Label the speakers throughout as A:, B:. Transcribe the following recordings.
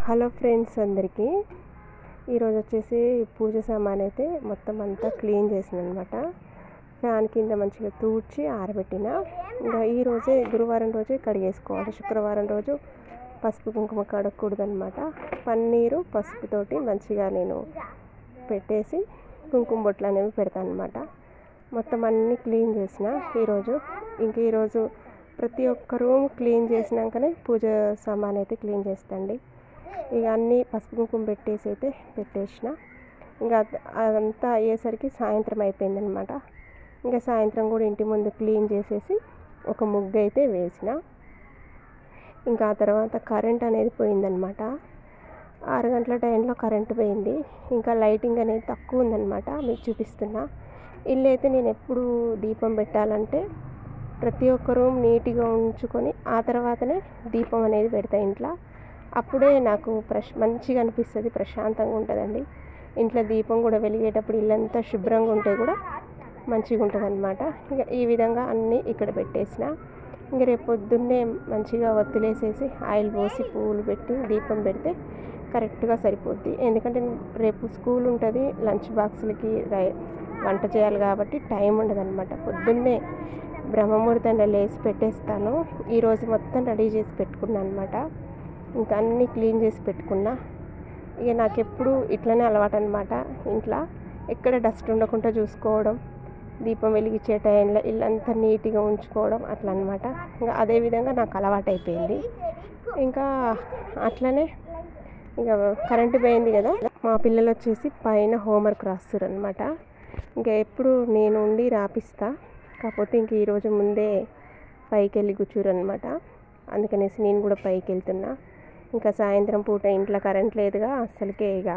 A: Hello friends అందరికీ ఈరోజు వచ్చేసి పూజ సామాన్ అయితే మొత్తం అంతా క్లీన్ చేసిన అనమాట. ఫ్యాన్ కింద మంచిగా తూడ్చి ఆరబెట్టిన. ఇంకా ఈరోజే గురువారం రోజే కడిగేసుకోవాలి. శుక్రవారం రోజు పసుపు కుంకుమ కడగకూడదనమాట. పన్నీరు పసుపుతోటి మంచిగా నేను పెట్టేసి కుంకుమ బొట్లు అనేవి పెడతాను అనమాట. మొత్తం అన్నీ క్లీన్ చేసిన ఈరోజు. ఇంక ఈరోజు ప్రతి ఒక్క రూమ్ క్లీన్ చేసినాకనే పూజ సామాన్ అయితే క్లీన్ చేస్తండి. ఇక అన్నీ పసుపు కుంకుమ పెట్టేసి అయితే పెట్టేసిన. ఇంకా అదంతా అయ్యేసరికి సాయంత్రం అయిపోయిందనమాట. ఇంకా సాయంత్రం కూడా ఇంటి ముందు క్లీన్ చేసేసి ఒక ముగ్గు అయితే వేసిన. ఇంకా ఆ తర్వాత కరెంట్ అనేది పోయిందనమాట. 6 గంటల టైంలో కరెంట్ పోయింది. ఇంకా లైటింగ్ అనేది తక్కువ ఉందనమాట. మీకు చూపిస్తున్నా. ఇల్లు అయితే నేను ఎప్పుడు దీపం పెట్టాలంటే ప్రతి ఒక్క రూమ్ నీట్గా ఉంచుకొని ఆ తర్వాతనే దీపం అనేది పెడతా ఇంట్లో. అప్పుడే నాకు మంచిగా అనిపిస్తుంది, ప్రశాంతంగా ఉంటుందండి. ఇంట్లో దీపం కూడా వెలిగేటప్పుడు ఇల్లంతా శుభ్రంగా ఉంటే కూడా మంచిగా ఉంటుంది అనమాట. ఇక ఈ విధంగా అన్నీ ఇక్కడ పెట్టేసిన. ఇంక రేపు పొద్దున్నే మంచిగా ఒత్తులేసేసి ఆయిల్ పోసి పువ్వులు పెట్టి దీపం పెడితే కరెక్ట్గా సరిపోద్ది. ఎందుకంటే రేపు స్కూల్ ఉంటుంది, లంచ్ బాక్సులకి వంట చేయాలి కాబట్టి టైం ఉండదు అనమాట. పొద్దున్నే బ్రహ్మముహూర్తంలో లేచి పెట్టేస్తాను. ఈరోజు మొత్తం రెడీ చేసి పెట్టుకున్నాను అనమాట. ఇంకా అన్నీ క్లీన్ చేసి పెట్టుకున్నా. ఇక నాకు ఎప్పుడు ఇట్లనే అలవాటు అనమాట. ఇంట్లో ఎక్కడ డస్ట్ ఉండకుండా చూసుకోవడం, దీపం వెలిగించే టైంలో ఇల్లంతా నీట్గా ఉంచుకోవడం అట్లా అనమాట. ఇంకా అదేవిధంగా నాకు అలవాటు అయిపోయింది. ఇంకా అట్లనే ఇక కరెంటు పోయింది కదా, మా పిల్లలు వచ్చేసి పైన హోంవర్క్ రాస్తారు అనమాట. ఇంకా ఎప్పుడు నేను ఉండి రాపిస్తా. కాకపోతే ఇంక ఈరోజు ముందే పైకి వెళ్ళి కూర్చోరనమాట. అందుకనేసి నేను కూడా పైకి వెళ్తున్నా. ఇంకా సాయంత్రం పూట ఇంట్లో కరెంట్ లేదుగా, అస్సలకే ఇక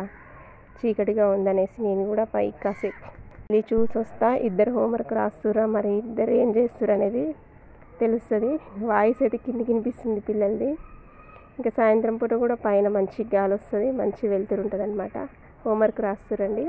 A: చీకటిగా ఉందనేసి నేను కూడా పైకి కాసేపు వెళ్ళి చూసి వస్తా. ఇద్దరు హోంవర్క్ రాస్తురా, మరి ఇద్దరు ఏం చేస్తురు అనేది తెలుస్తుంది. వాయిస్ అయితే కిందికి వినిపిస్తుంది పిల్లలది. ఇంకా సాయంత్రం పూట కూడా పైన మంచి గాలి వస్తుంది, మంచి వెలుతురు ఉంటుంది అనమాట. హోంవర్క్ రాస్తురండి.